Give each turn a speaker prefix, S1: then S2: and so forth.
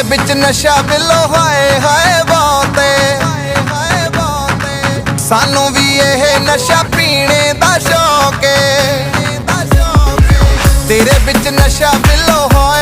S1: तेरे बिच नशा बिलो हाय हाय बाते सानू भी यह नशा पीने दा शौक है तेरे बिच नशा बिलो हाय